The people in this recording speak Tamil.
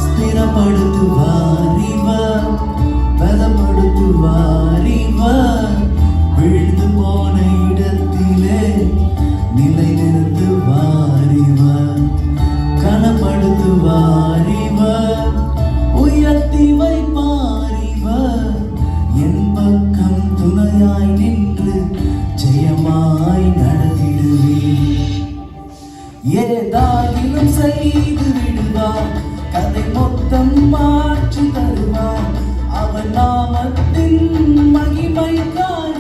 ஸ்திரப்படுத்துவார் இவர், பலப்படுத்துவார் இவர், விழுந்து போன இடத்திலே நிலை நிறுத்துவார் இவர், கனப்படுத்துவார் இவர், உயர்த்தி வைப்பார் இவர், என் பக்கம் துணையாய் நின்று ஜெயமாய் நடத்திடுவேன். ஏதாகிலும் செய்து விடுவார், கதை மொத்தம் மாற்றி தருவார், அவர் நாமத்தின் மகிமைக்காய்